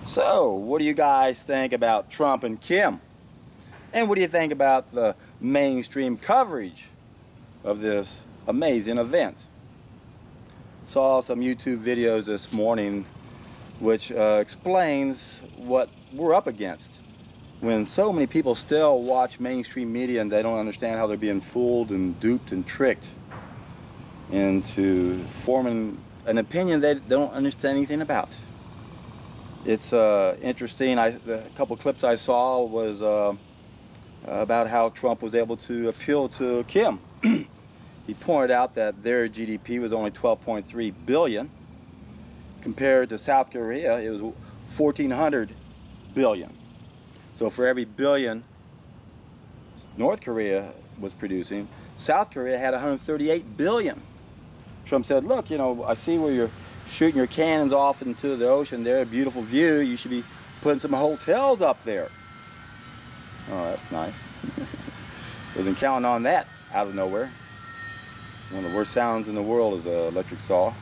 So, what do you guys think about Trump and Kim? And what do you think about the mainstream coverage of this amazing event? Saw some YouTube videos this morning which explains what we're up against when so many people still watch mainstream media and they don't understand how they're being fooled and duped and tricked into forming an opinion they don't understand anything about. It's interesting. A couple clips I saw was about how Trump was able to appeal to Kim. He pointed out that their GDP was only 12.3 billion. Compared to South Korea, it was 1,400 billion. So for every billion North Korea was producing, South Korea had 138 billion. Trump said, look, you know, I see where you're shooting your cannons off into the ocean there, a beautiful view. You should be putting some hotels up there. Oh, that's nice. Wasn't counting on that out of nowhere. One of the worst sounds in the world is an electric saw.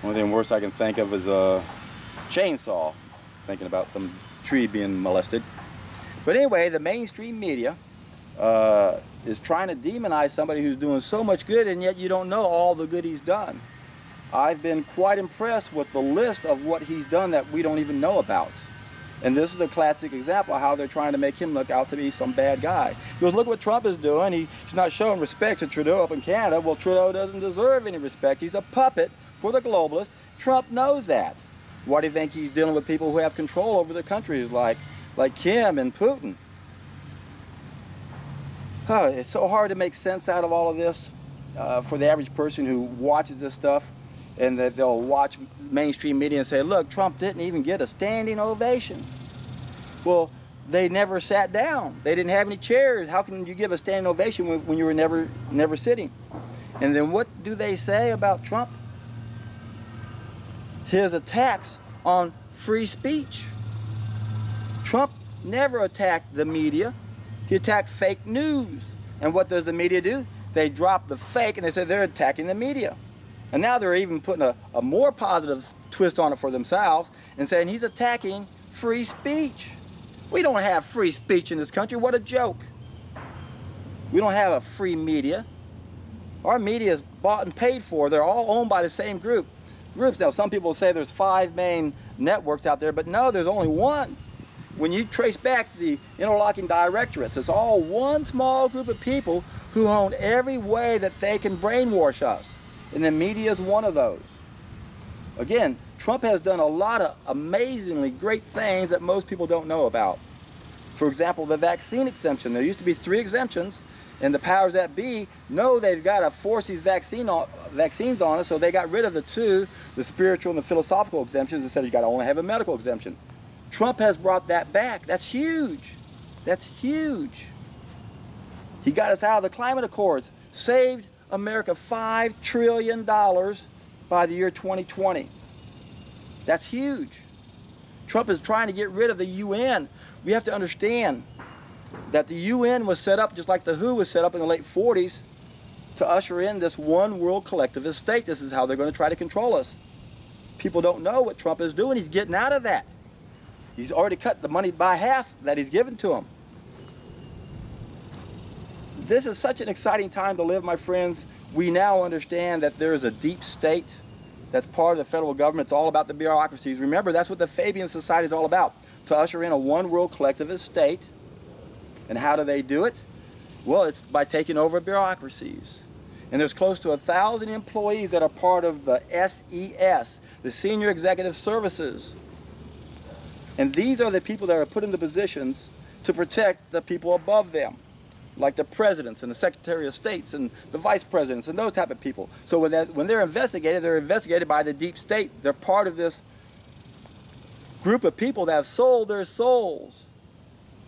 Only thing worse I can think of is a chainsaw. Thinking about some tree being molested. But anyway, the mainstream media is trying to demonize somebody who's doing so much good, and yet you don't know all the good he's done. I've been quite impressed with the list of what he's done that we don't even know about. And this is a classic example of how they're trying to make him look out to be some bad guy. Because look what Trump is doing. He's not showing respect to Trudeau up in Canada. Well, Trudeau doesn't deserve any respect. He's a puppet for the globalists. Trump knows that. Why do you think he's dealing with people who have control over their countries like Kim and Putin? It's so hard to make sense out of all of this for the average person who watches this stuff. And that they'll watch mainstream media and say, look, Trump didn't even get a standing ovation. Well, they never sat down. They didn't have any chairs. How can you give a standing ovation when you were never sitting? And then what do they say about Trump? His attacks on free speech. Trump never attacked the media. He attacked fake news. And what does the media do? They drop the fake and they say they're attacking the media. And now they're even putting a more positive twist on it for themselves and saying he's attacking free speech. We don't have free speech in this country. What a joke. We don't have a free media. Our media is bought and paid for. They're all owned by the same groups. Now, some people say there's 5 main networks out there, but no, there's only one. When you trace back the interlocking directorates, it's all one small group of people who own every way that they can brainwash us. And the media is one of those. Again, Trump has done a lot of amazingly great things that most people don't know about. For example, the vaccine exemption. There used to be 3 exemptions, and the powers that be know they've got to force these vaccines on us, so they got rid of the 2, the spiritual and the philosophical exemptions, and said you got to only have a medical exemption. Trump has brought that back. That's huge. That's huge. He got us out of the climate accords, saved America $5 trillion by the year 2020. That's huge. Trump is trying to get rid of the UN. We have to understand that the UN was set up just like the WHO was set up in the late 40s to usher in this one world collectivist state. This is how they're going to try to control us. People don't know what Trump is doing. He's getting out of that. He's already cut the money by half that he's given to them. This is such an exciting time to live, my friends. We now understand that there is a deep state that's part of the federal government. It's all about the bureaucracies. Remember, that's what the Fabian Society is all about, to usher in a one-world collectivist state. And how do they do it? Well, it's by taking over bureaucracies. And there's close to 1,000 employees that are part of the SES, the Senior Executive Services. And these are the people that are put into positions to protect the people above them, like the presidents and the secretary of states and the vice presidents and those type of people. So when they're investigated by the deep state. They're part of this group of people that have sold their souls.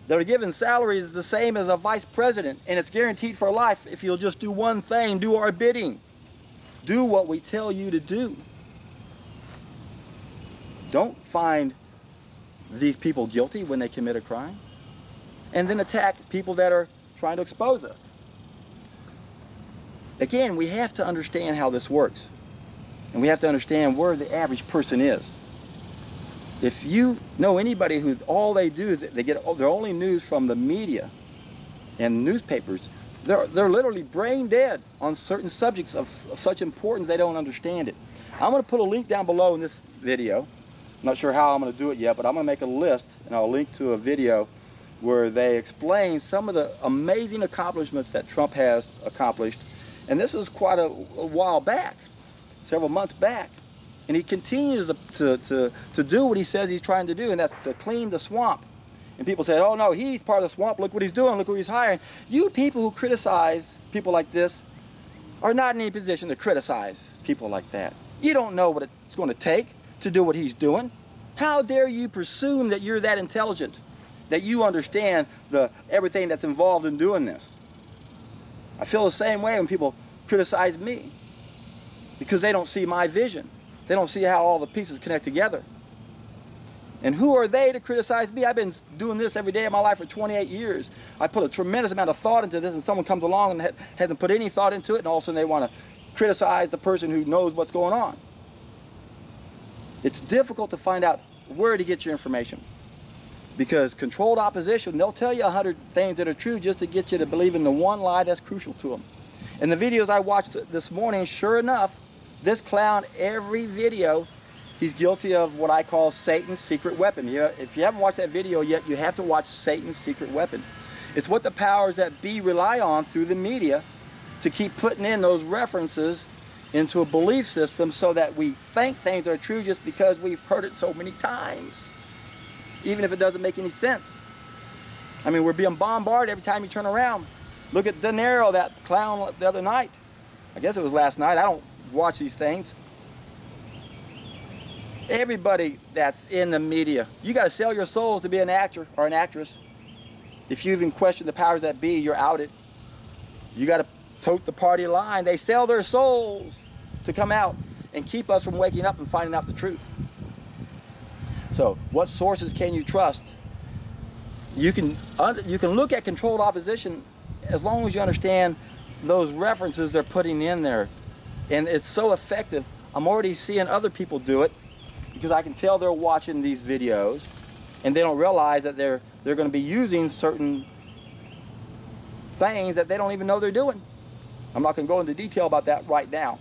They're given salaries the same as a vice president, and it's guaranteed for life if you'll just do one thing: do our bidding. Do what we tell you to do. Don't find these people guilty when they commit a crime, and then attack people that are trying to expose us. Again, we have to understand how this works. And we have to understand where the average person is. If you know anybody who all they do is they get their only news from the media and newspapers, they're literally brain dead on certain subjects of such importance they don't understand it. I'm going to put a link down below in this video. I'm not sure how I'm going to do it yet, but I'm going to make a list and I'll link to a video where they explain some of the amazing accomplishments that Trump has accomplished. And this was quite a while back, several months back. And he continues to do what he says he's trying to do, and that's to clean the swamp. And people said, oh no, he's part of the swamp, look what he's doing, look who he's hiring. You people who criticize people like this are not in any position to criticize people like that. You don't know what it's going to take to do what he's doing. How dare you presume that you're that intelligent, that you understand everything that's involved in doing this? I feel the same way when people criticize me, because they don't see my vision. They don't see how all the pieces connect together. And who are they to criticize me? I've been doing this every day of my life for 28 years. I put a tremendous amount of thought into this, and someone comes along and hasn't put any thought into it, and all of a sudden they want to criticize the person who knows what's going on. It's difficult to find out where to get your information, because controlled opposition, they'll tell you 100 things that are true just to get you to believe in the one lie that's crucial to them. In the videos I watched this morning, sure enough, this clown, every video, he's guilty of what I call Satan's secret weapon. If you haven't watched that video yet, you have to watch Satan's secret weapon. It's what the powers that be rely on through the media to keep putting in those references into a belief system so that we think things are true just because we've heard it so many times, even if it doesn't make any sense. I mean, we're being bombarded every time you turn around. Look at De Niro, that clown the other night. I guess it was last night. I don't watch these things. Everybody that's in the media, you got to sell your souls to be an actor or an actress. If you even question the powers that be, you're outed. You got to tote the party line. They sell their souls to come out and keep us from waking up and finding out the truth. So, what sources can you trust? You can look at controlled opposition as long as you understand those references they're putting in there. And it's so effective. I'm already seeing other people do it, because I can tell they're watching these videos and they don't realize that they're going to be using certain things that they don't even know they're doing. I'm not going to go into detail about that right now.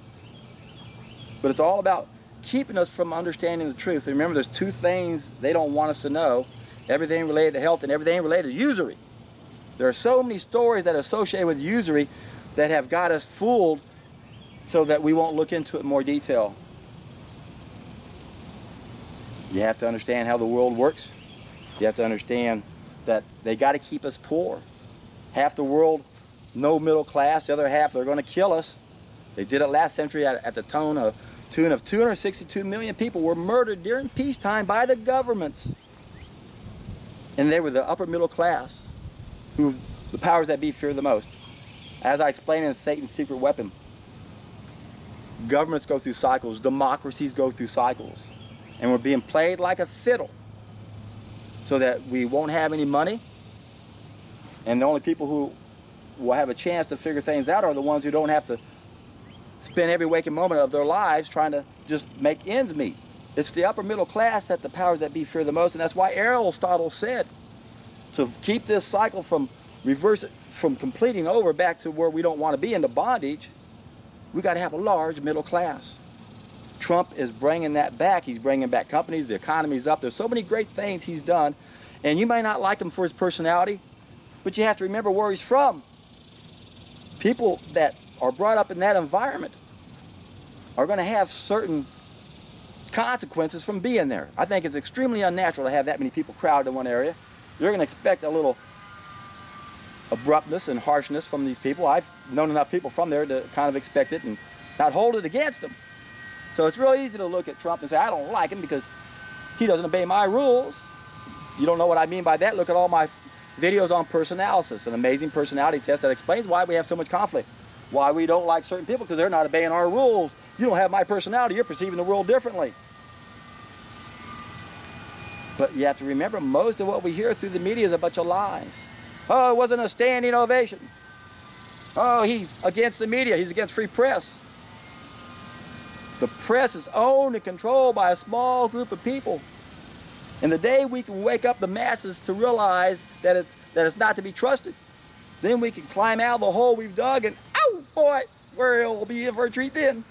But it's all about keeping us from understanding the truth. And remember, there's two things they don't want us to know: everything related to health and everything related to usury. There are so many stories that are associated with usury that have got us fooled so that we won't look into it in more detail. You have to understand how the world works. You have to understand that they got to keep us poor. Half the world, no middle class. The other half, they're going to kill us. They did it last century at the tune of 262 million people were murdered during peacetime by the governments. And they were the upper middle class, who the powers that be fear the most. As I explained in Satan's secret weapon, governments go through cycles, democracies go through cycles. And we're being played like a fiddle so that we won't have any money. And the only people who will have a chance to figure things out are the ones who don't have to spend every waking moment of their lives trying to just make ends meet. It's the upper middle class that the powers that be fear the most. And that's why Aristotle said, to keep this cycle from completing over back to where we don't want to be, into bondage, we got to have a large middle class. Trump is bringing that back. He's bringing back companies. The economy's up. There's so many great things he's done. And you may not like him for his personality, but you have to remember where he's from. People that are brought up in that environment are going to have certain consequences from being there. I think it's extremely unnatural to have that many people crowded in one area. You're going to expect a little abruptness and harshness from these people. I've known enough people from there to kind of expect it and not hold it against them. So it's real easy to look at Trump and say, I don't like him because he doesn't obey my rules. You don't know what I mean by that? Look at all my videos on personanalysis, an amazing personality test that explains why we have so much conflict, why we don't like certain people, because they're not obeying our rules. You don't have my personality. You're perceiving the world differently. But you have to remember, most of what we hear through the media is a bunch of lies. Oh, it wasn't a standing ovation. Oh, he's against the media. He's against free press. The press is owned and controlled by a small group of people And the day we can wake up the masses to realize that it's not to be trusted, then we can climb out of the hole we've dug and, oh boy, we'll be in for a treat then.